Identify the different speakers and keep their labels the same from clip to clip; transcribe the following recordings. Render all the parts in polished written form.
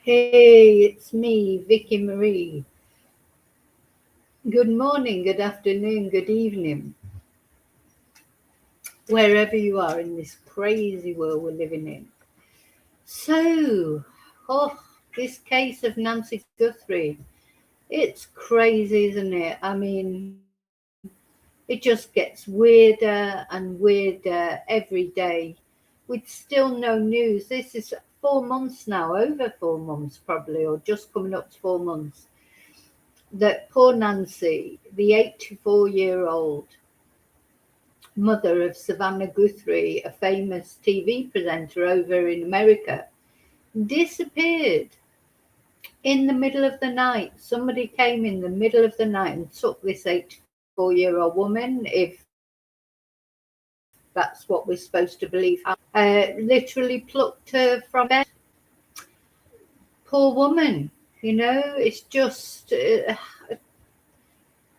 Speaker 1: Hey, it's me, Vicky Marie. Good morning, good afternoon, good evening, wherever you are in this crazy world we're living in. So, oh, this case of Nancy Guthrie, it's crazy, isn't it? I mean, it just gets weirder and weirder every day with still no news. This is 4 months now, over 4 months probably, or just coming up to 4 months, that poor Nancy, the 84-year-old mother of Savannah Guthrie, a famous TV presenter over in America, disappeared in the middle of the night. Somebody came in the middle of the night and took this 84-year-old woman, if that's what we're supposed to believe, literally plucked her from bed. Poor woman, it's just...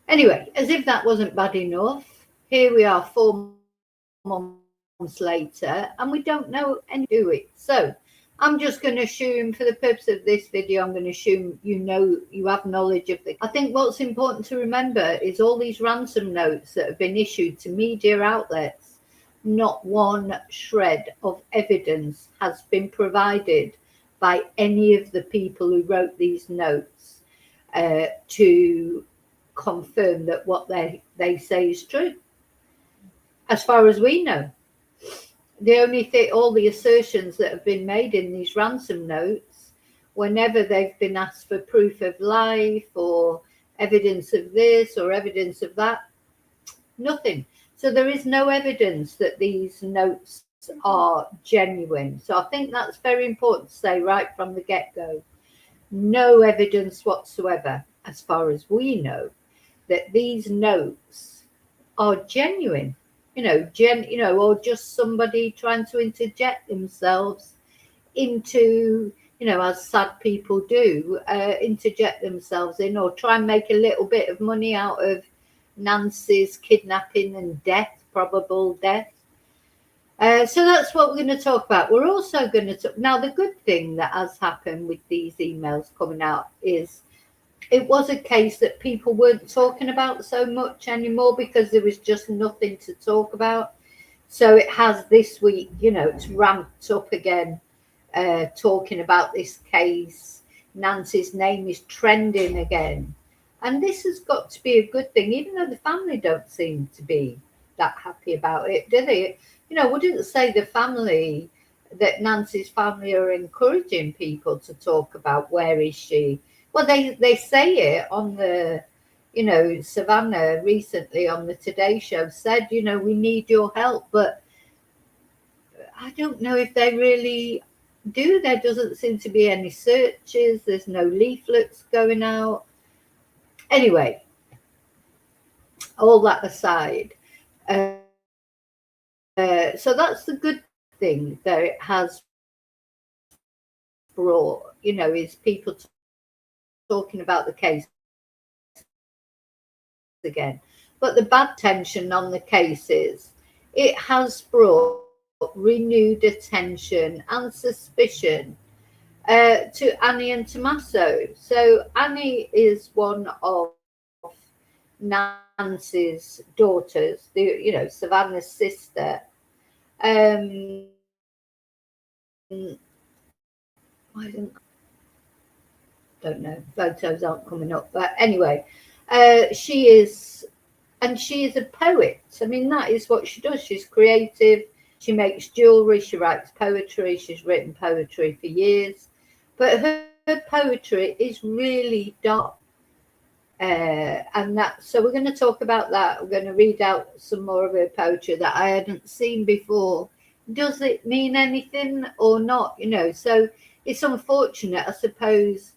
Speaker 1: Anyway, as if that wasn't bad enough, here we are 4 months later, and we don't know any do it. So I'm just going to assume, for the purpose of this video, I'm going to assume you have knowledge of the... I think what's important to remember is all these ransom notes that have been issued to media outlets, not one shred of evidence has been provided by any of the people who wrote these notes to confirm that what they say is true. As far as we know, the only thing, all the assertions that have been made in these ransom notes, whenever they've been asked for proof of life or evidence of this or evidence of that, nothing. So there is no evidence that these notes are genuine. So I think that's very important to say right from the get-go. No evidence whatsoever, as far as we know, that these notes are genuine, or just somebody trying to interject themselves into, as sad people do, interject themselves in or try and make a little bit of money out of Nancy's kidnapping and death, probable death. So that's what we're going to talk about. We're also going to talk... Now, the good thing that has happened with these emails coming out is it was a case that people weren't talking about so much anymore because there was just nothing to talk about. So it has this week, it's ramped up again, talking about this case. Nancy's name is trending again. And this has got to be a good thing, even though the family don't seem to be that happy about it, do they? Wouldn't say the family, that Nancy's family are encouraging people to talk about where is she. Well, they say it on the, Savannah recently on the Today Show said, we need your help. But I don't know if they really do. There doesn't seem to be any searches. There's no leaflets going out. Anyway, all that aside, so that's the good thing that it has brought, is people talking about the case again. But the bad tension on the case is it has brought renewed attention and suspicion to Annie and Tommaso. So Annie is one of Nancy's daughters, Savannah's sister. I don't know, photos aren't coming up, but anyway, she is a poet. I mean, that is what she does. She's creative. She makes jewelry. She writes poetry. She's written poetry for years, but her poetry is really dark. So we're going to talk about that. We're going to read out some more of her poetry that I hadn't seen before. Does it mean anything or not? So it's unfortunate, I suppose.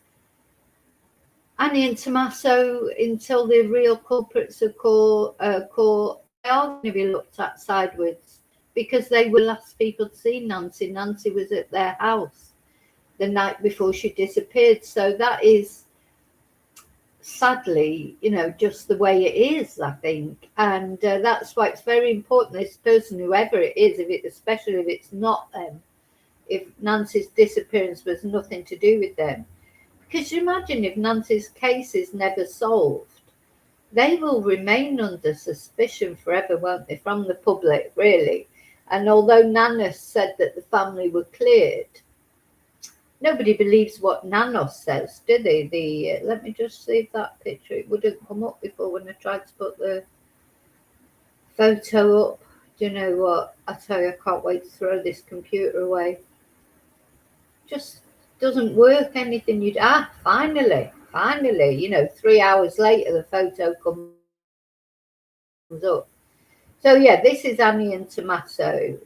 Speaker 1: Annie and Tommaso, until the real culprits are caught, they are going to be looked at sideways because they were the last people to see Nancy. Nancy was at their house the night before she disappeared. So that is, sadly, just the way it is, I think. And that's why it's very important, this person, whoever it is, especially if it's not them, if Nancy's disappearance was nothing to do with them. Because you imagine if Nancy's case is never solved, they will remain under suspicion forever, won't they, from the public, really. And although Nanos said that the family were cleared, nobody believes what Nanos says, do they? Let me just see if that picture, it wouldn't come up before when I tried to put the photo up. Do you know what? I tell you, I can't wait to throw this computer away. Just doesn't work anything you'd finally, 3 hours later the photo comes up. So yeah, this is Annie and Tommaso.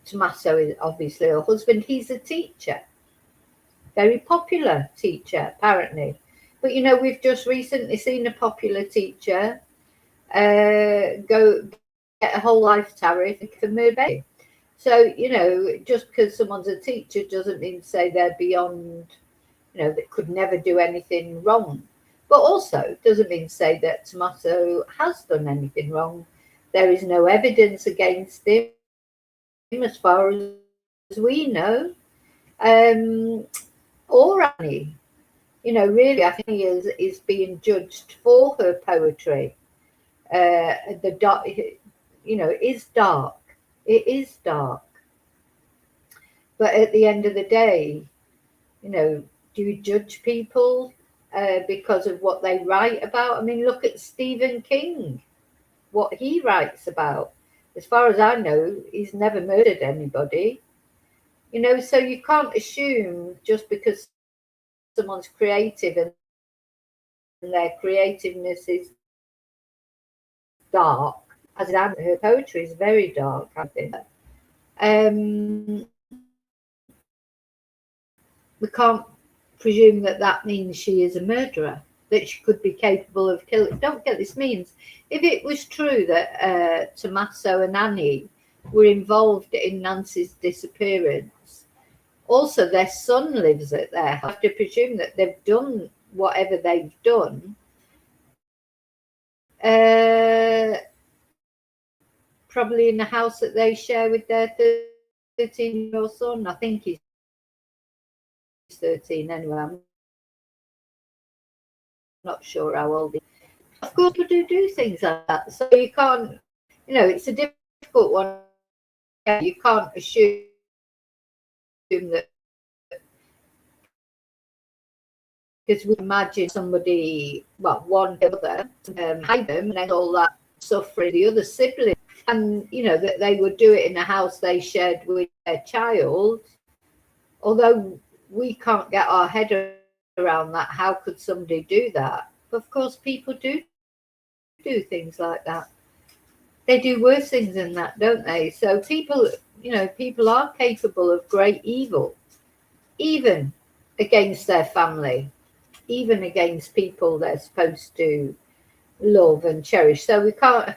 Speaker 1: Tommaso is obviously her husband. He's a teacher, very popular teacher apparently, but we've just recently seen a popular teacher go get a whole life tariff for Merbeck. So, just because someone's a teacher doesn't mean to say they're beyond, that could never do anything wrong. But also doesn't mean to say that Tommaso has done anything wrong. There is no evidence against him as far as we know. Or Annie. Really, I think he is being judged for her poetry. The dark, is dark. It is dark. But at the end of the day, do you judge people because of what they write about? I mean, look at Stephen King, what he writes about. As far as I know, he's never murdered anybody. So you can't assume just because someone's creative and their creativeness is dark, as her poetry is very dark, I think. We can't presume that means she is a murderer, that she could be capable of killing. Don't get this means. If it was true that Tommaso and Annie were involved in Nancy's disappearance, also their son lives at their house. I have to presume that they've done whatever they've done. Probably in the house that they share with their 13-year-old son. I think he's 13 anyway. I'm not sure how old he is. Of course, we do things like that. So you can't, it's a difficult one. You can't assume that, because we imagine somebody, one other, hide them, and then all that suffering the other sibling, and that they would do it in a house they shared with their child. Although we can't get our head around that, how could somebody do that? But of course, people do things like that. They do worse things than that, don't they? So people are capable of great evil, even against their family, even against people they're supposed to love and cherish. So we can't,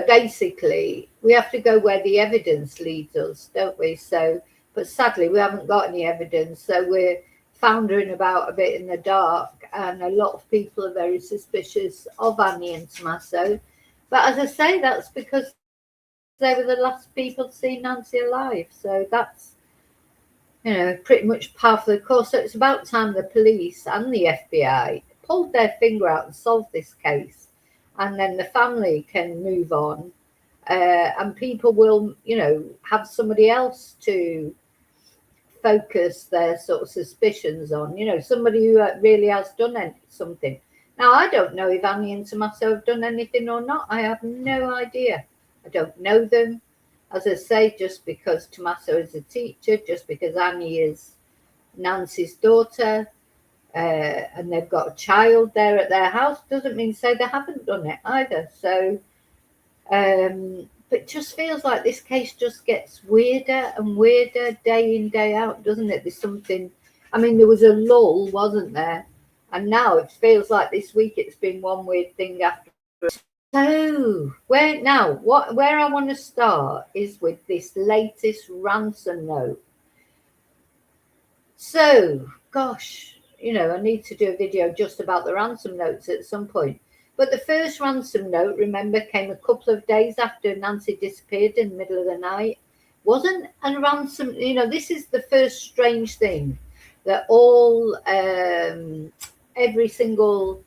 Speaker 1: basically we have to go where the evidence leads us, don't we? So, but sadly we haven't got any evidence, so we're floundering about a bit in the dark, and a lot of people are very suspicious of Annie and Tommaso. But as I say, that's because they were the last people to see Nancy alive. So that's, pretty much par for the course. So it's about time the police and the FBI pulled their finger out and solved this case. And then the family can move on. And people will, have somebody else to focus their sort of suspicions on, somebody who really has done something. Now, I don't know if Annie and Tommaso have done anything or not. I have no idea. I don't know them. As I say, just because Tommaso is a teacher, just because Annie is Nancy's daughter, and they've got a child there at their house, doesn't mean to say they haven't done it either. So, but it just feels like this case just gets weirder and weirder day in, day out, doesn't it? There's something, there was a lull, wasn't there? And now it feels like this week it's been one weird thing after. So where I want to start is with this latest ransom note. So, gosh, I need to do a video just about the ransom notes at some point. But the first ransom note, remember, came a couple of days after Nancy disappeared in the middle of the night. Wasn't a ransom, this is the first strange thing that every single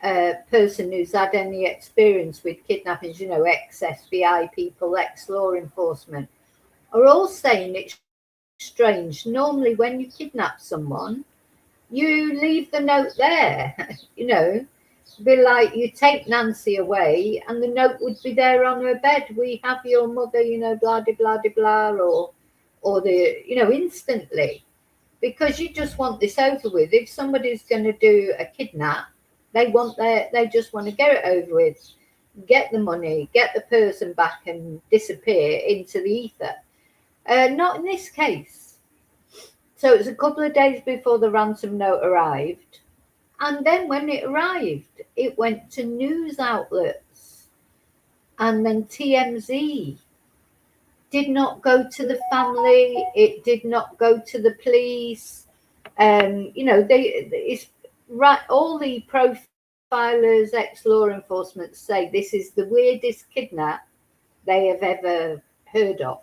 Speaker 1: person who's had any experience with kidnappings, ex-FBI people, ex-law enforcement, are all saying it's strange. Normally, when you kidnap someone, you leave the note there, be like you take Nancy away and the note would be there on her bed. We have your mother, blah, blah, blah, blah, or instantly, because you just want this over with. If somebody's going to do a kidnap, they just want to get it over with, get the money, get the person back and disappear into the ether. Not in this case. So it was a couple of days before the ransom note arrived. And then when it arrived, it went to news outlets. And then TMZ did not go to the family. It did not go to the police. It's right. All the profilers, ex-law enforcement say this is the weirdest kidnap they have ever heard of.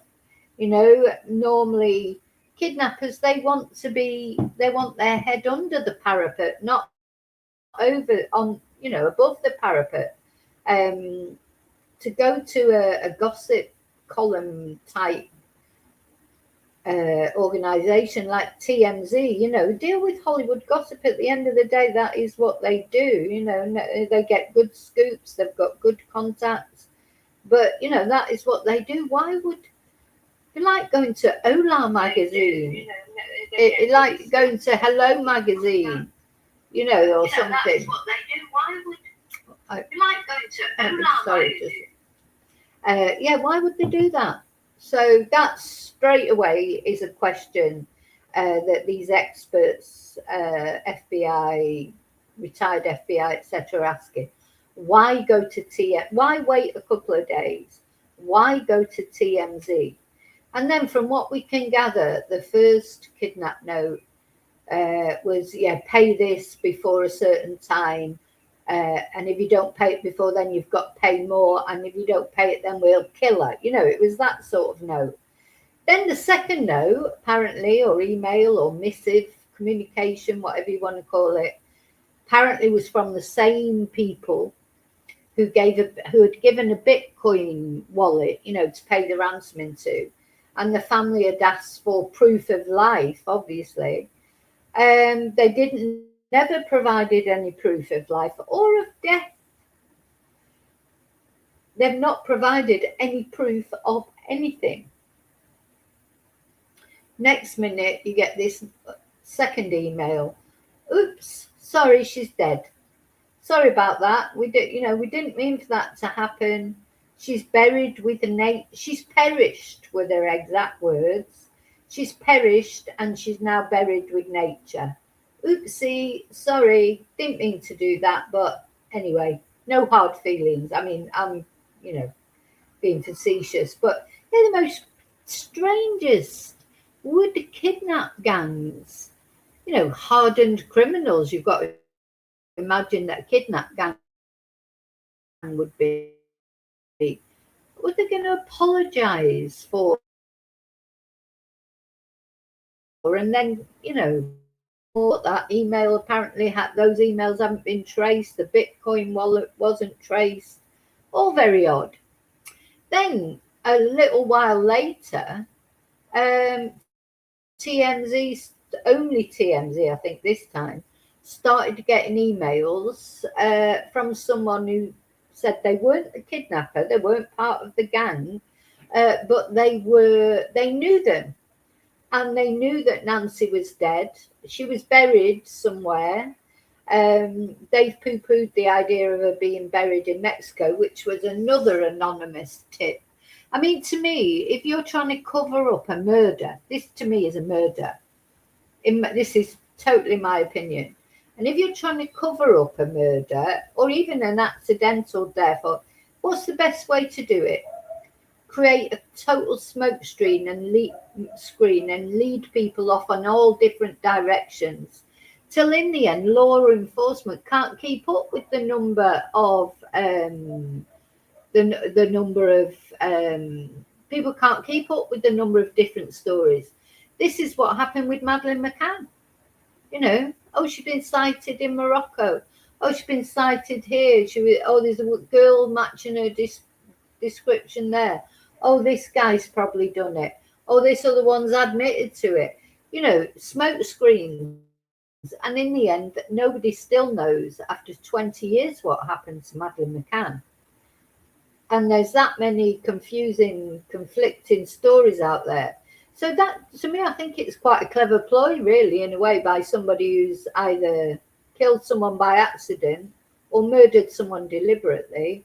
Speaker 1: Normally kidnappers, they want their head under the parapet, not over on, above the parapet. To go to a gossip column type organization like TMZ, deal with Hollywood gossip. At the end of the day, that is what they do. They get good scoops, they've got good contacts, but that is what they do. Why would you like going to Hola magazine? Like going to Hello magazine, or something. That's what they do. Why would you like going to Hola magazine? Why would they do that? So that straight away is a question that these experts, FBI, retired FBI, etc., are asking. Why go to Why wait a couple of days? Why go to TMZ? And then from what we can gather, the first kidnap note was, pay this before a certain time. And if you don't pay it before then, you've got to pay more. And if you don't pay it, then we'll kill her. It was that sort of note. Then the second note, apparently, or email or missive communication, whatever you want to call it, apparently was from the same people who had given a Bitcoin wallet, to pay the ransom into. And the family had asked for proof of life, obviously. They never provided any proof of life or of death. They've not provided any proof of anything. Next minute, you get this second email. Oops, sorry, she's dead. Sorry about that. We didn't mean for that to happen. She's buried with she's perished, were their exact words. She's perished and she's now buried with nature. Oopsie, sorry, didn't mean to do that, but anyway, no hard feelings. I mean, I'm, being facetious, but they're the most strangest would kidnap gangs, hardened criminals. You've got to imagine that a kidnap gang would be. Were they going to apologize for? And then, that email apparently those emails haven't been traced. The Bitcoin wallet wasn't traced. All very odd. Then a little while later, TMZ, only TMZ, I think this time, started getting emails from someone who said they weren't a kidnapper, they weren't part of the gang, but they knew them. And they knew that Nancy was dead. She was buried somewhere. They've poo-pooed the idea of her being buried in Mexico, which was another anonymous tip. I mean, to me, if you're trying to cover up a murder, this to me is a murder. This is totally my opinion. And if you're trying to cover up a murder or even an accidental death, what's the best way to do it? Create a total smoke screen and lead people off on all different directions till in the end, law enforcement can't keep up with the number of the number of people can't keep up with the number of different stories. This is what happened with Madeleine McCann. You know, oh, she's been sighted in Morocco. Oh, she's been sighted here. There's a girl matching her description there. Oh, this guy's probably done it. Oh, this other one's admitted to it. You know, smoke screens. And in the end, nobody still knows after 20 years what happened to Madeleine McCann. And there's that many confusing, conflicting stories out there. So that, to me, I think it's quite a clever ploy, really, in a way, by somebody who's either killed someone by accident or murdered someone deliberately,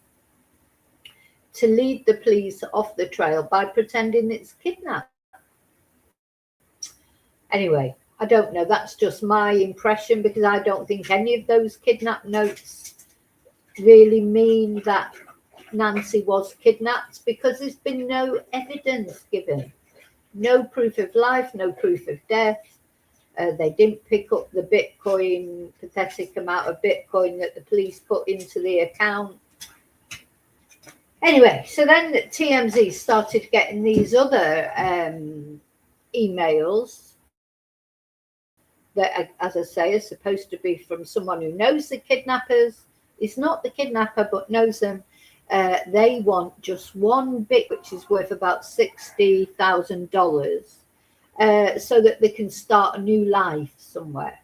Speaker 1: to lead the police off the trail by pretending it's kidnapped. Anyway, I don't know. That's just my impression, because I don't think any of those kidnap notes really mean that Nancy was kidnapped, because there's been no evidence given. No proof of life, no proof of death. They didn't pick up the Bitcoin, pathetic amount of Bitcoin that the police put into the account. Anyway, so then TMZ started getting these other emails that, as I say, are supposed to be from someone who knows the kidnappers, is not the kidnapper, but knows them. They want just one bit, which is worth about $60,000, so that they can start a new life somewhere.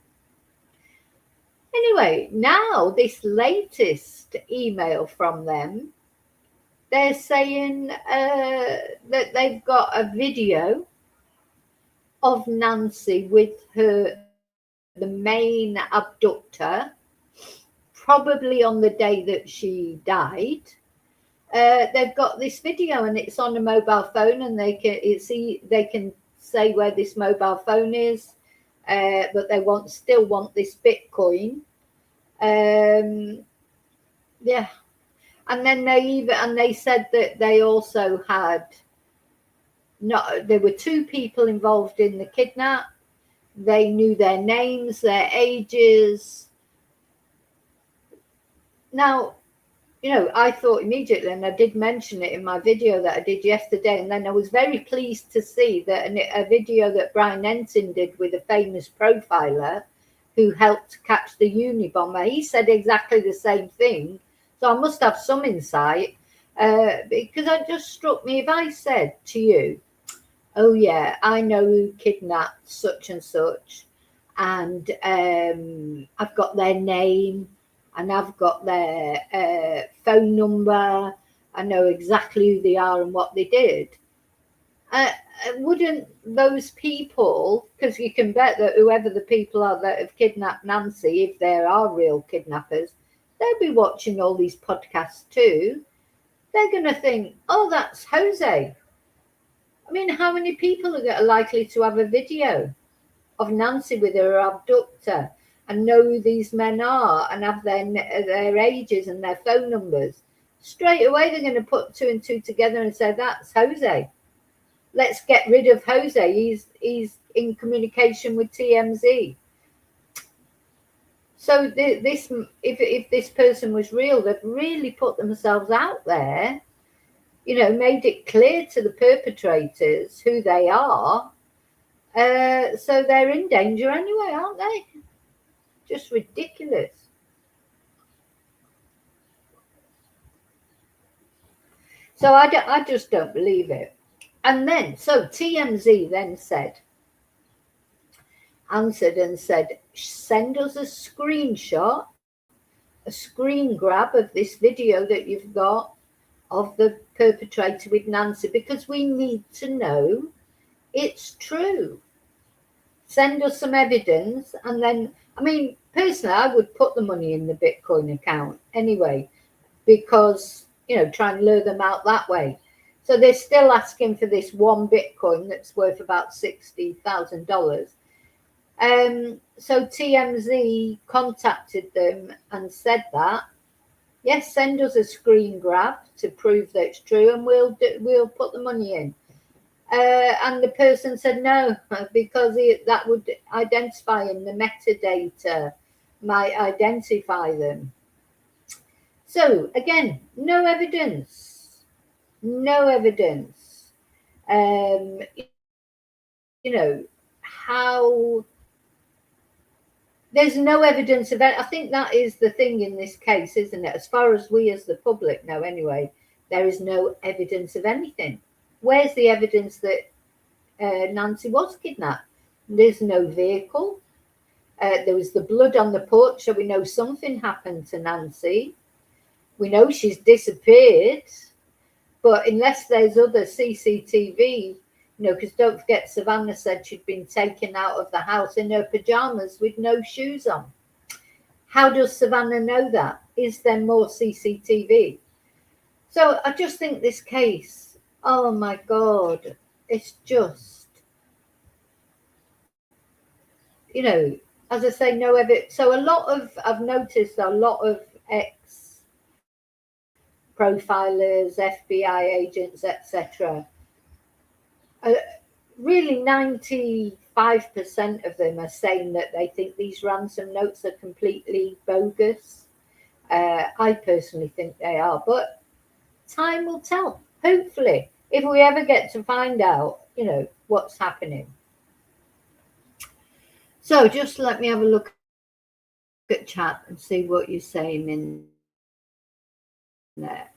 Speaker 1: Anyway, now this latest email from them, they're saying that they've got a video of Nancy with the main abductor, probably on the day that she died. They've got this video, and it's on a mobile phone, and they can say where this mobile phone is, but they still want this Bitcoin. Yeah, and then they said that they also had there were two people involved in the kidnap. They knew their names, their ages. Now, you know, I thought immediately, and I did mention it in my video that I did yesterday, and then I was very pleased to see that a video that Brian Ensign did with a famous profiler who helped catch the Unabomber, he said exactly the same thing. So I must have some insight, because it just struck me, if I said to you, oh yeah, I know who kidnapped such and such, and I've got their name, and I've got their phone number, I know exactly who they are and what they did. Wouldn't those people, because you can bet that whoever the people are that have kidnapped Nancy, if there are real kidnappers, they'll be watching all these podcasts too. They're going to think, oh, that's Jose. I mean, how many people are likely to have a video of Nancy with her abductor and know who these men are and have their ages and their phone numbers? Straight away, they're going to put two and two together and say, that's Jose. Let's get rid of Jose. He's in communication with TMZ. So if this person was real, they've really put themselves out there, you know, made it clear to the perpetrators who they are. So they're in danger anyway, aren't they? Just ridiculous. So I just don't believe it. And then, so TMZ then answered and said, send us a screenshot, a screen grab of this video that you've got of the perpetrator with Nancy, because we need to know it's true. Send us some evidence. And then, I mean, personally, I would put the money in the Bitcoin account anyway, because, you know, try and lure them out that way. So they're still asking for this one Bitcoin that's worth about $60,000. So TMZ contacted them and said that, yes, send us a screen grab to prove that it's true, and we'll put the money in. And the person said no, because that would identify him. The metadata might identify them. So again, no evidence. No evidence. You know, how there's no evidence of it. I think that is the thing in this case, isn't it? As far as we as the public know anyway, there is no evidence of anything. Where's the evidence that Nancy was kidnapped? There's no vehicle. There was the blood on the porch, so we know something happened to Nancy. We know she's disappeared, but unless there's other CCTV, because don't forget, Savannah said she'd been taken out of the house in her pajamas with no shoes on. How does Savannah know that? Is there more CCTV? So I just think this case, oh my God, it's just, as I say, no evidence. So I've noticed a lot of ex-profilers, FBI agents, etc., really 95% of them are saying that they think these ransom notes are completely bogus. I personally think they are, but time will tell. Hopefully, if we ever get to find out, what's happening. So just let me have a look at chat and see what you're saying in there.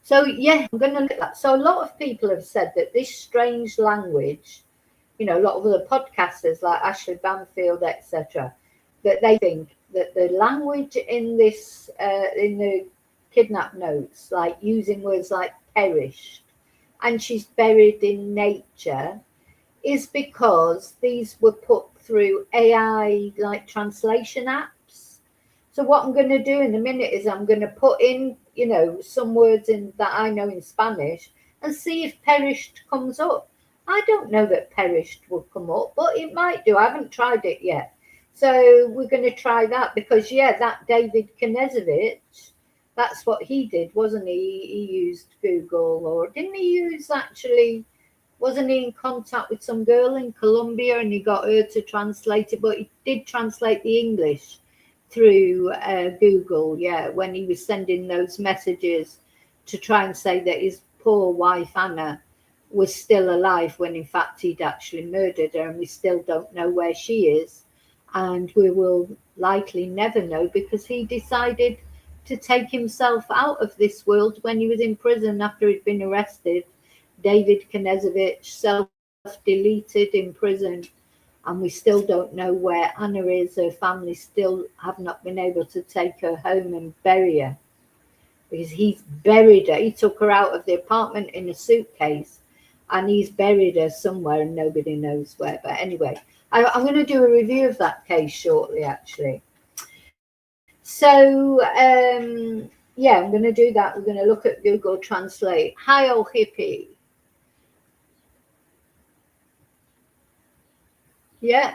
Speaker 1: So yeah, I'm going to look at that. So a lot of people have said that this strange language, a lot of other podcasters like Ashley Banfield, etc., that they think that the language in this, in the kidnap notes, like using words like perished and she's buried in nature, is because these were put through AI like translation apps. So what I'm going to do in a minute is I'm going to put in, some words in that I know in Spanish and see if perished comes up. I don't know that perished will come up, but it might do. I haven't tried it yet. So we're going to try that because, that David Knezovich, that's what he did, wasn't he? He used Google, or didn't he use actually, wasn't he in contact with some girl in Colombia and he got her to translate it? But he did translate the English through Google, when he was sending those messages to try and say that his poor wife, Anna, was still alive when in fact he'd actually murdered her, and we still don't know where she is. And we will likely never know because he decided to take himself out of this world when he was in prison after he'd been arrested. David Knezovich self-deleted in prison, and we still don't know where Anna is. Her family still have not been able to take her home and bury her because he's buried her. He took her out of the apartment in a suitcase and he's buried her somewhere and nobody knows where. But anyway, I'm going to do a review of that case shortly, actually. So, I'm going to do that. We're going to look at Google Translate. Hi, old hippie. Yeah,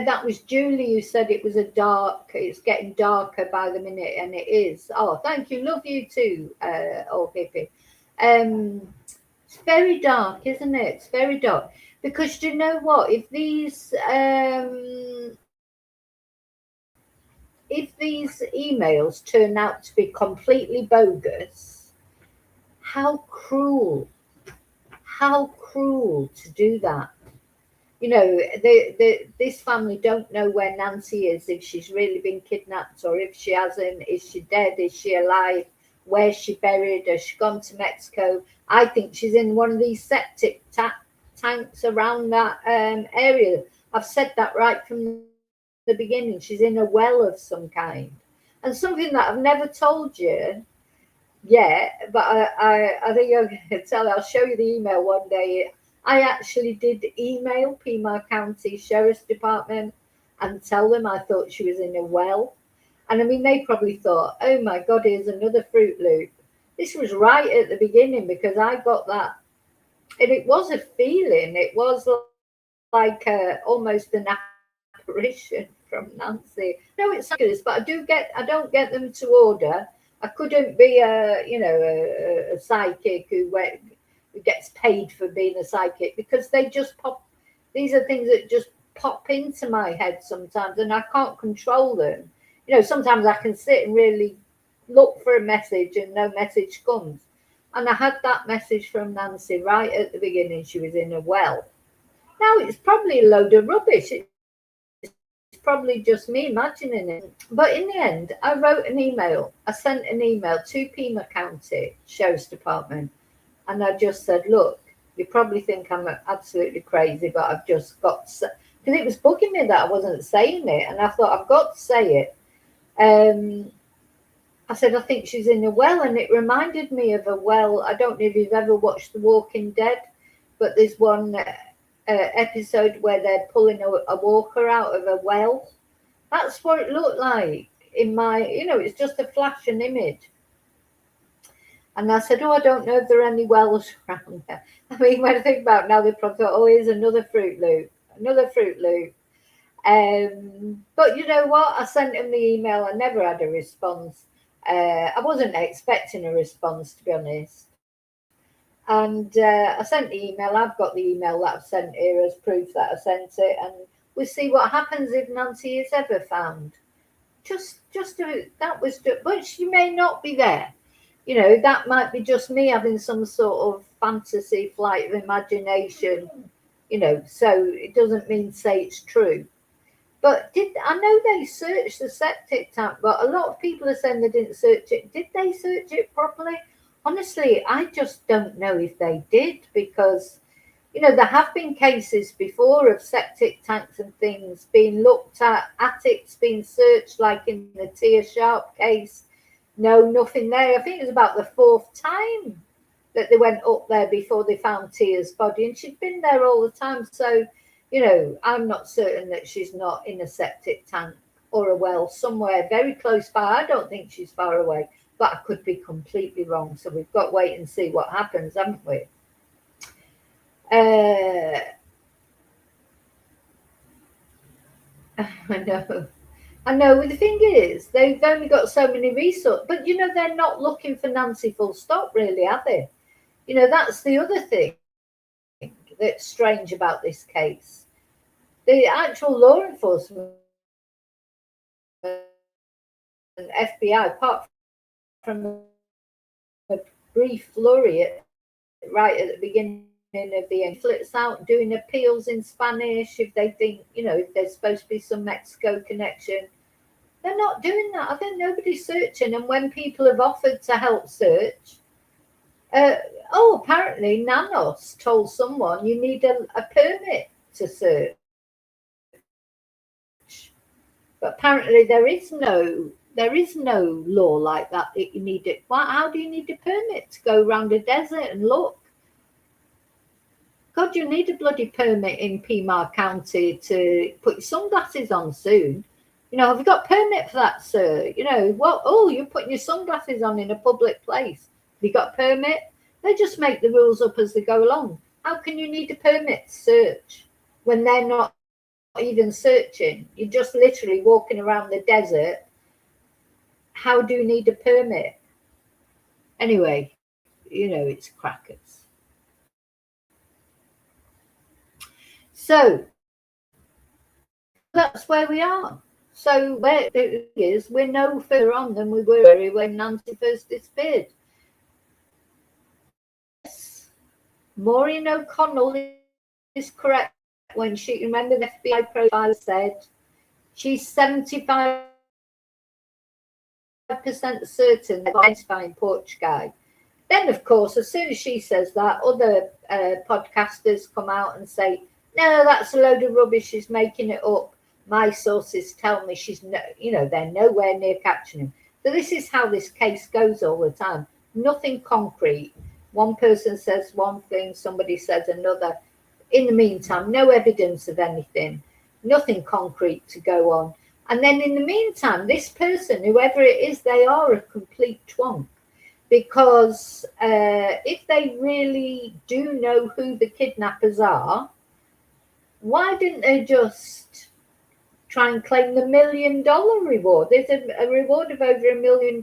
Speaker 1: that was Julie who said it was it's getting darker by the minute, and it is. Oh, thank you. Love you too, old hippie. It's very dark, isn't it? It's very dark. Because do you know what? If these emails turn out to be completely bogus, how cruel to do that. This family don't know where Nancy is, if she's really been kidnapped or if she hasn't. Is she dead? Is she alive? Where's she buried? Has she gone to Mexico? I think she's in one of these septic tanks around that area. I've said that right from the beginning. She's in a well of some kind. And something that I've never told you yet, but I think I'll show you the email one day. I actually did email Pima County Sheriff's Department and tell them I thought she was in a well. And I mean, they probably thought, oh my God, here's another Fruit Loop. This was right at the beginning because I got that. And it was a feeling. It was like almost an apparition from Nancy. No, it's not this, but I don't get them to order. I couldn't be a psychic who went, who gets paid for being a psychic, because they just pop. These are things that just pop into my head sometimes, and I can't control them. You know, sometimes I can sit and really look for a message and no message comes. And I had that message from Nancy right at the beginning. She was in a well. Now, it's probably a load of rubbish. It's probably just me imagining it. But in the end, I wrote an email. I sent an email to Pima County Sheriff's Department. And I just said, look, you probably think I'm absolutely crazy, but I've just got to, because it was bugging me that I wasn't saying it. And I thought, I've got to say it. I said, I think she's in a well, and it reminded me of a well. I don't know if you've ever watched The Walking Dead, but there's one episode where they're pulling a walker out of a well. That's what it looked like in my, you know, it's just a flash, an image. And I said, oh, I don't know if there are any wells around there. I mean, when I think about it now, they probably thought, oh, here's another Fruit Loop, another Fruit Loop. But you know what? I sent him the email. I never had a response. I wasn't expecting a response, to be honest. And I sent the email. I've got the email that I've sent here as proof that I sent it. And we'll see what happens if Nancy is ever found. But she may not be there. You know, that might be just me having some sort of fantasy flight of imagination, you know, so it doesn't mean say it's true. But I know they searched the septic tank, but a lot of people are saying they didn't search it. Did they search it properly? Honestly, I just don't know if they did, because, you know, there have been cases before of septic tanks and things being looked at, attics being searched, like in the Tia Sharp case. No, nothing there. I think it was about the 4th time that they went up there before they found Tia's body, and she'd been there all the time. So, you know, I'm not certain that she's not in a septic tank or a well somewhere very close by. I don't think she's far away, but I could be completely wrong. So we've got to wait and see what happens, haven't we? I know. The thing is, they've only got so many resources, but you know, they're not looking for Nancy full stop, really, are they? You know, that's the other thing that's strange about this case. The actual law enforcement and FBI, apart from a brief flurry right at the beginning of the end, flits out doing appeals in Spanish if they think, you know, if there's supposed to be some Mexico connection. They're not doing that. I think nobody's searching. And when people have offered to help search, apparently Nanos told someone you need a permit to search. But apparently there is no law like that you need it. How do you need a permit to go around a desert and look? God, you need a bloody permit in Pima County to put your sunglasses on soon. You know, have you got a permit for that, sir? You know, what? Oh, you're putting your sunglasses on in a public place. Have you got a permit? They just make the rules up as they go along. How can you need a permit to search when they're not even searching? You're just literally walking around the desert. How do you need a permit? Anyway, you know, it's crackers. So that's where we are. So where it is, we're no further on than we were when Nancy first disappeared. Yes, Maureen O'Connell is correct when she, remember the FBI profile said she's 75% certain they're identifying Porch Guy. Then, of course, as soon as she says that, other podcasters come out and say, no, that's a load of rubbish, she's making it up. My sources tell me they're nowhere near catching him. So this is how this case goes all the time. Nothing concrete. One person says one thing, somebody says another. In the meantime, no evidence of anything, nothing concrete to go on. And then in the meantime, this person, whoever it is, they are a complete twonk. Because if they really do know who the kidnappers are, why didn't they just try and claim the $1 million reward? There's a reward of over $1 million.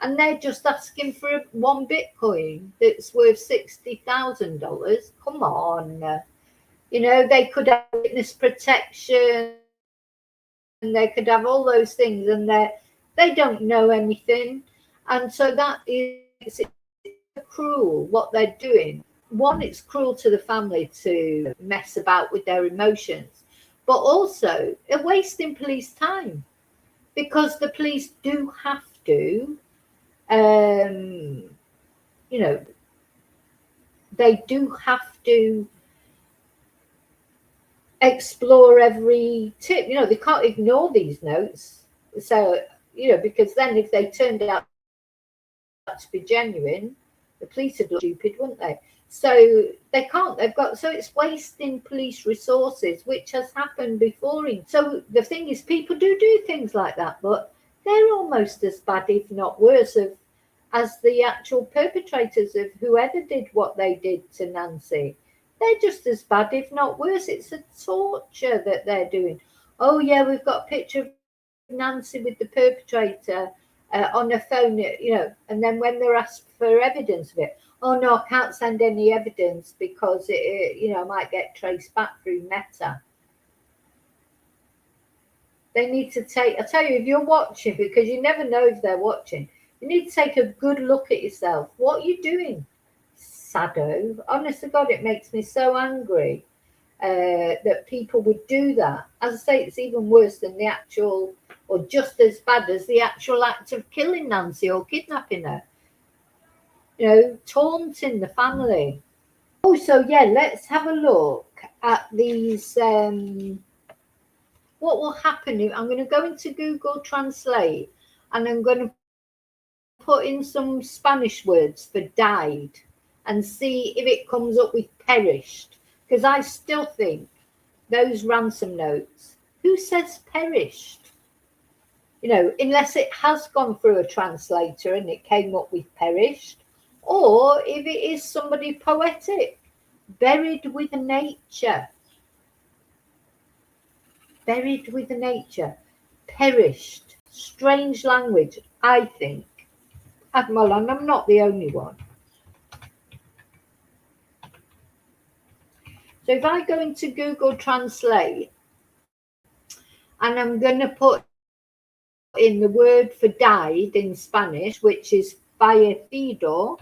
Speaker 1: and they're just asking for one Bitcoin that's worth $60,000. Come on. You know, they could have witness protection, and they could have all those things, and they don't know anything. And so that is cruel what they're doing. One, it's cruel to the family to mess about with their emotions, but also a wasting police time, because the police do have to, you know, they do have to explore every tip. You know, they can't ignore these notes. So, you know, because then if they turned out to be genuine, the police would look stupid, wouldn't they? So they can't. They've got, so it's wasting police resources, which has happened before. So the thing is, people do things like that, but they're almost as bad, if not worse, as the actual perpetrators of whoever did what they did to Nancy. They're just as bad, if not worse. It's a torture that they're doing. Oh yeah, we've got a picture of Nancy with the perpetrator on a phone, you know, and then when they're asked for evidence of it, oh no, I can't send any evidence because it, you know, I might get traced back through Meta. They need to take, I tell you, if you're watching, because you never know if they're watching, you need to take a good look at yourself. What are you doing, Sado? Honest to God, it makes me so angry that people would do that. As I say, it's even worse than the actual, or just as bad as the actual act of killing Nancy or kidnapping her. You know, taunting the family. Oh, so yeah, let's have a look at these. What will happen if I'm going to go into Google Translate and I'm going to put in some Spanish words for died and see if it comes up with perished, because I still think those ransom notes, who says perished? You know, unless it has gone through a translator and it came up with perished, or if it is somebody poetic, buried with nature. Buried with nature, perished. Strange language, I think. Well, and I'm not the only one. So if I go into Google Translate and I'm going to put in the word for died in Spanish, which is fallecido,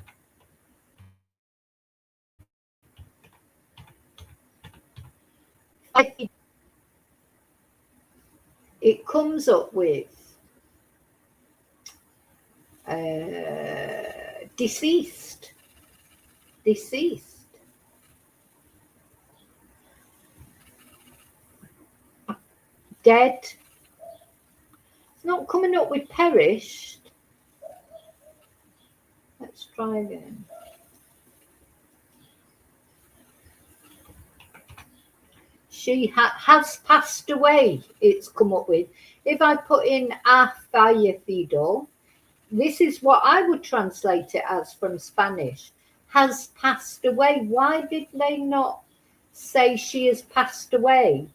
Speaker 1: it comes up with deceased. Dead. It's not coming up with perished. Let's try again. She has passed away, it's come up with. If I put in ha fallecido, this is what I would translate it as from Spanish. Has passed away. Why did they not say she has passed away?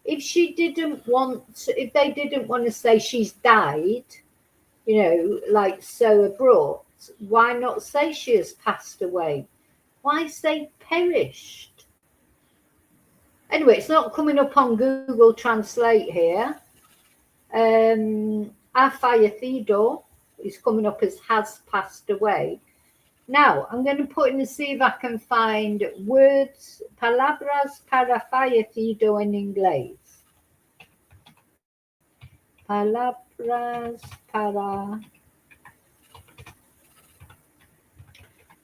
Speaker 1: If they didn't want to say she's died, you know, like so abrupt, why not say she has passed away? Why say perished? Anyway, it's not coming up on Google Translate here. Ha fallecido is coming up as has passed away. Now, I'm going to put in and see if I can find words, palabras para fallecido en inglés. Palabras para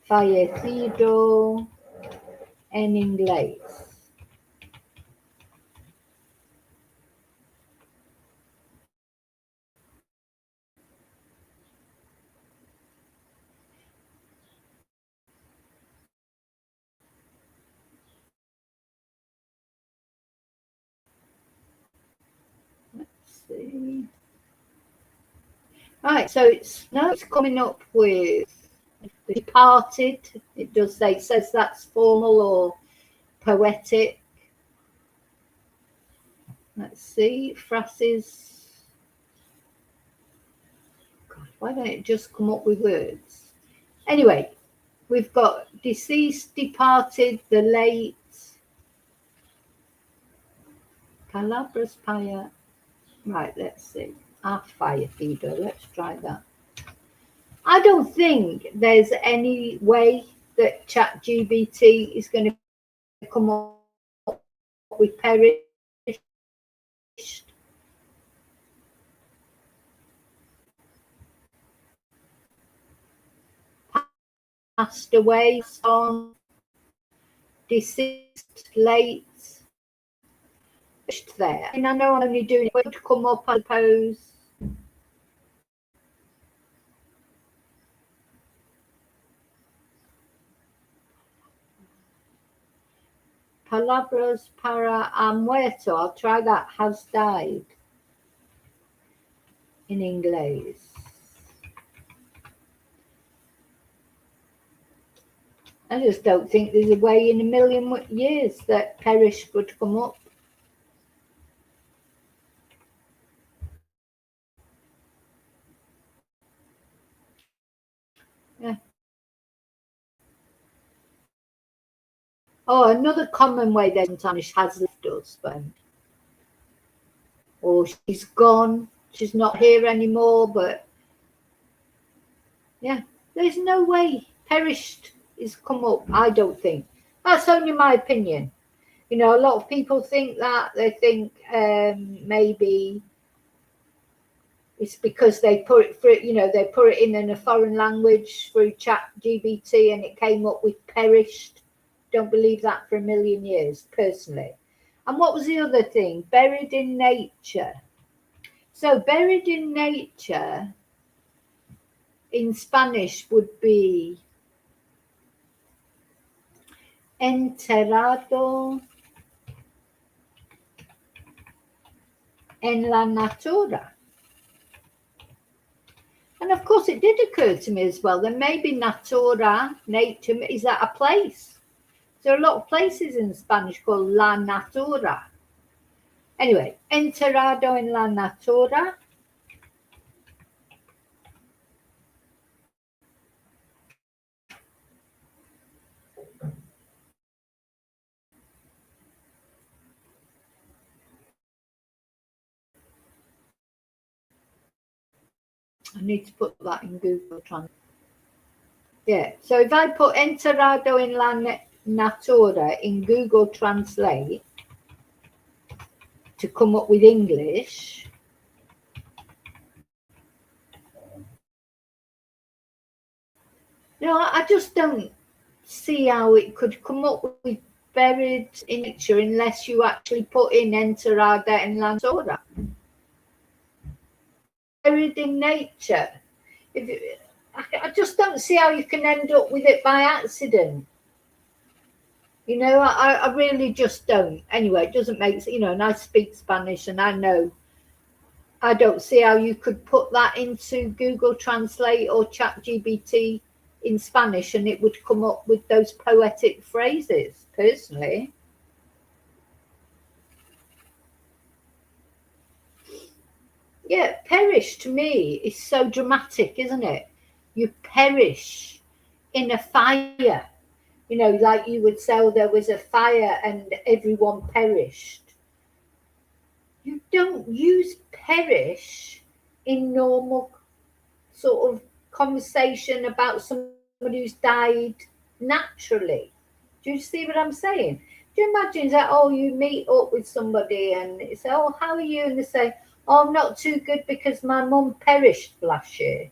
Speaker 1: fallecido en inglés. See. Right, so it's coming up with departed. It does say, it says that's formal or poetic. Let's see, phrases. God, Why don't it just come up with words? Anyway, we've got deceased, departed, the late, Palabras Paya. Right, let's see. Our fire feeder, let's try that. I don't think there's any way that ChatGPT is going to come up with perished, passed away, on, deceased, late, there. And I know I'm only doing it to come up, I suppose. Palabras para muerto. I'll try that. Has died in English. I just don't think there's a way in a million years that perished would come up. Yeah. Oh, another common way that sometimes has left us, or she's gone, she's not here anymore, but yeah, there's no way perished is come up, I don't think. That's only my opinion. You know, a lot of people think that. They think maybe it's because they put it through, you know, they put it in a foreign language through ChatGPT and it came up with perished. Don't believe that for a million years, personally. And what was the other thing? Buried in nature. So buried in nature in Spanish would be enterrado en la natura. And of course, it did occur to me as well, there may be natura, nature, is that a place? There are a lot of places in Spanish called la natura. Anyway, enterrado en la natura. I need to put that in Google Translate. Yeah, so if I put enterrado en la natura in Google Translate to come up with English, no, I just don't see how it could come up with buried in nature unless you actually put in enterrado en la natura. Buried in nature. I just don't see how you can end up with it by accident. You know, I really just don't. Anyway, it doesn't make sense, you know, and I speak Spanish and I know I don't see how you could put that into Google Translate or ChatGPT in Spanish and it would come up with those poetic phrases, personally. Yeah, perish to me is so dramatic, isn't it? You perish in a fire. You know, like you would say, oh, there was a fire and everyone perished. You don't use perish in normal sort of conversation about somebody who's died naturally. Do you see what I'm saying? Do you imagine that, oh, you meet up with somebody and you say, oh, how are you? And they say, oh, I'm not too good because my mum perished last year.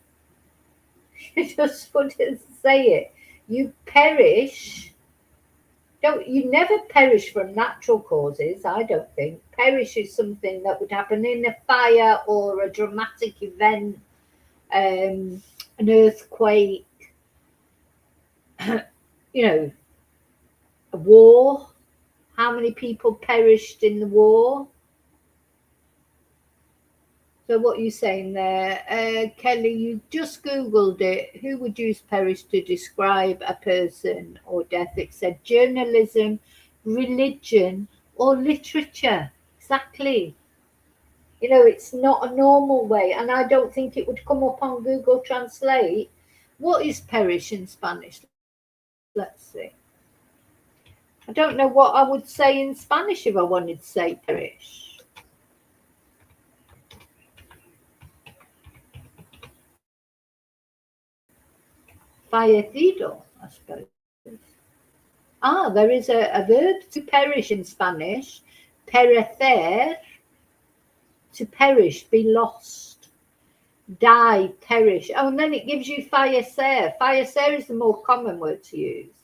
Speaker 1: You just wouldn't say it. You perish. You never perish from natural causes, I don't think. Perish is something that would happen in a fire or a dramatic event, an earthquake, you know, a war. How many people perished in the war? So what are you saying there? Kelly, you just Googled it. Who would use perish to describe a person or death? It said journalism, religion, or literature. Exactly. You know, it's not a normal way, and I don't think it would come up on Google Translate. What is perish in Spanish? Let's see. I don't know what I would say in Spanish if I wanted to say perish. Fallecido, I suppose. Ah, there is a verb to perish in Spanish. Perecer, to perish, be lost. Die, perish. Oh, and then it gives you fallecer. Fallecer is the more common word to use.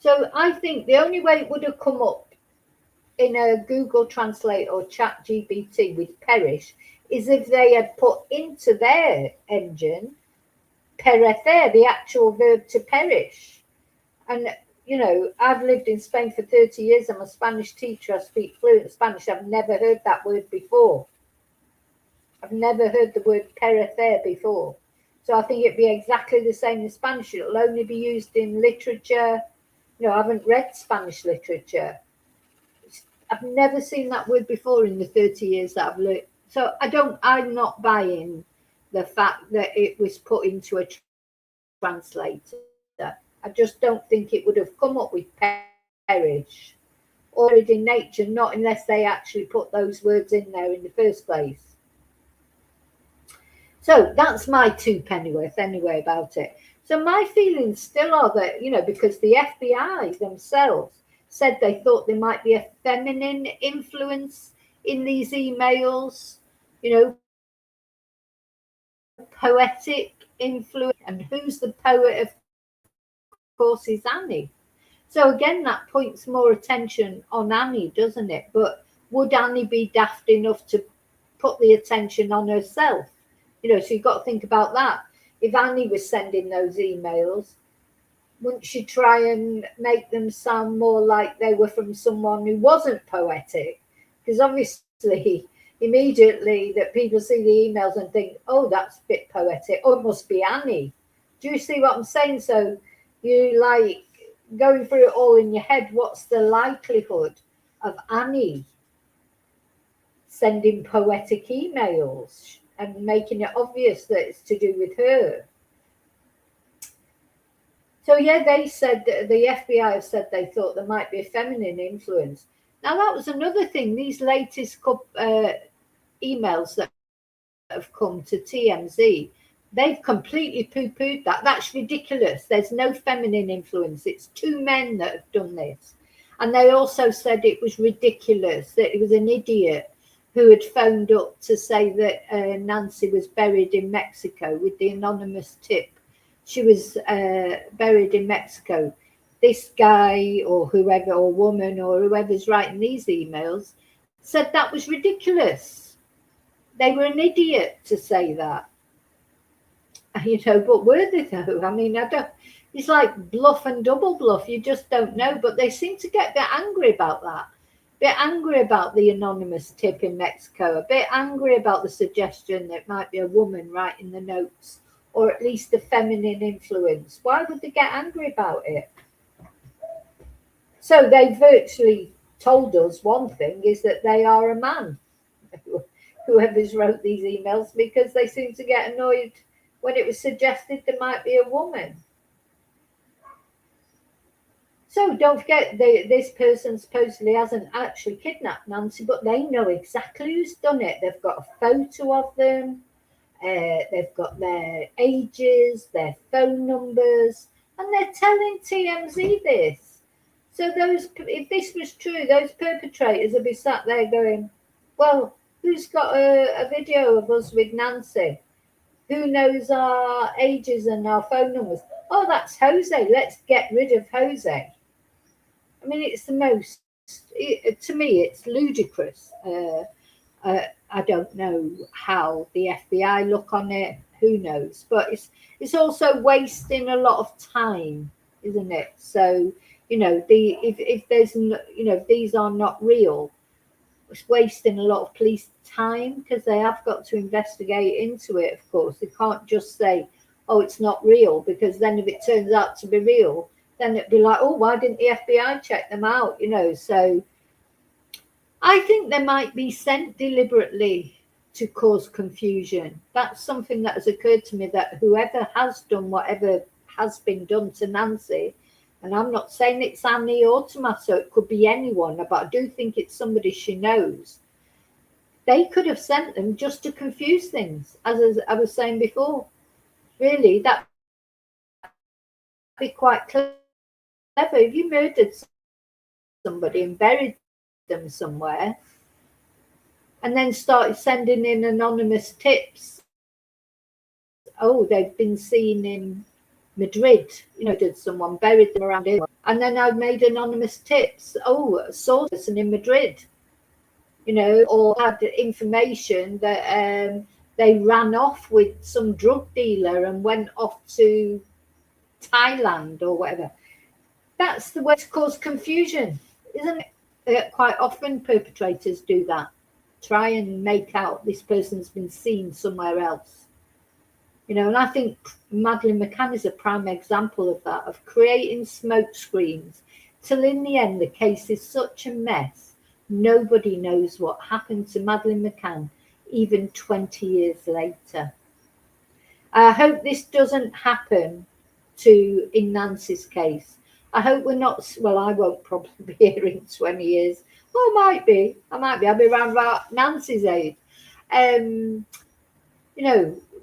Speaker 1: So I think the only way it would have come up in a Google Translate or ChatGPT with perish is if they had put into their engine perecer, the actual verb to perish. And, you know, I've lived in Spain for 30 years. I'm a Spanish teacher. I speak fluent Spanish. I've never heard that word before. I've never heard the word perecer before. So I think it'd be exactly the same in Spanish. It'll only be used in literature. You know, I haven't read Spanish literature. I've never seen that word before in the 30 years that I've lived. So I'm not buying the fact that it was put into a translator. I just don't think it would have come up with perish or in nature, not unless they actually put those words in there in the first place. So that's my two pennyworth anyway about it. So my feelings still are that, you know, because the FBI themselves said they thought there might be a feminine influence in these emails, you know, poetic influence. And who's the poet? Of course, is Annie. So again, that points more attention on Annie, doesn't it? But would Annie be daft enough to put the attention on herself? You know, so you've got to think about that. If Annie was sending those emails, wouldn't she try and make them sound more like they were from someone who wasn't poetic? Because obviously, immediately that people see the emails and think, oh, that's a bit poetic. Oh, it must be Annie. Do you see what I'm saying? So you like going through it all in your head. What's the likelihood of Annie sending poetic emails and making it obvious that it's to do with her? So yeah, they said, the FBI have said they thought there might be a feminine influence. Now that was another thing. These latest emails that have come to TMZ, they've completely poo-pooed that. That's ridiculous. There's no feminine influence. It's two men that have done this. And they also said it was ridiculous, that it was an idiot who had phoned up to say that Nancy was buried in Mexico with the anonymous tip. She was buried in Mexico. This guy or whoever, or woman or whoever's writing these emails, said that was ridiculous. They were an idiot to say that. You know, but were they though? I mean, I don't. It's like bluff and double bluff. You just don't know. But they seem to get a bit angry about that. A bit angry about the anonymous tip in Mexico. A bit angry about the suggestion that it might be a woman writing the notes, or at least a feminine influence. Why would they get angry about it? So they virtually told us one thing is that they are a man, whoever's wrote these emails, because they seem to get annoyed when it was suggested there might be a woman. So don't forget, this person supposedly hasn't actually kidnapped Nancy, but they know exactly who's done it. They've got a photo of them. They've got their ages, their phone numbers, and they're telling TMZ this. So if this was true, those perpetrators would be sat there going, well, who's got a video of us with Nancy? Who knows our ages and our phone numbers? Oh, that's Jose. Let's get rid of Jose. I mean, it's the most, to me, it's ludicrous. I don't know how the FBI look on it. Who knows? But it's also wasting a lot of time, isn't it? So, you know, if there's, you know, if these are not real, it's wasting a lot of police time, because they have got to investigate into it. Of course, they can't just say, oh, it's not real, because then if it turns out to be real, then it'd be like, oh, why didn't the FBI check them out? You know, so I think they might be sent deliberately to cause confusion. That's something that has occurred to me, that whoever has done whatever has been done to Nancy, and I'm not saying it's Annie or Tommaso, it could be anyone, but I do think it's somebody she knows. They could have sent them just to confuse things, as I was saying before. Really, that'd be quite clever. If you murdered somebody and buried them somewhere, and then started sending in anonymous tips. Oh, they've been seen in Madrid. Did someone buried them around here? And then I've made anonymous tips. Oh, saw this person in Madrid. Or had information that they ran off with some drug dealer and went off to Thailand or whatever. That's the way to cause confusion, isn't it? Quite often perpetrators do that. Try and make out this person's been seen somewhere else. And I think Madeleine McCann is a prime example of that, of creating smoke screens till in the end the case is such a mess. Nobody knows what happened to Madeleine McCann even 20 years later. I hope this doesn't happen in Nancy's case. I hope we're not, well, I won't probably be here in 20 years. Well, I might be. I'll be around about Nancy's age.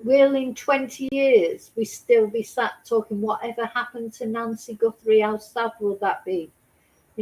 Speaker 1: Will in 20 years we still be sat talking whatever happened to Nancy Guthrie? How sad will that be?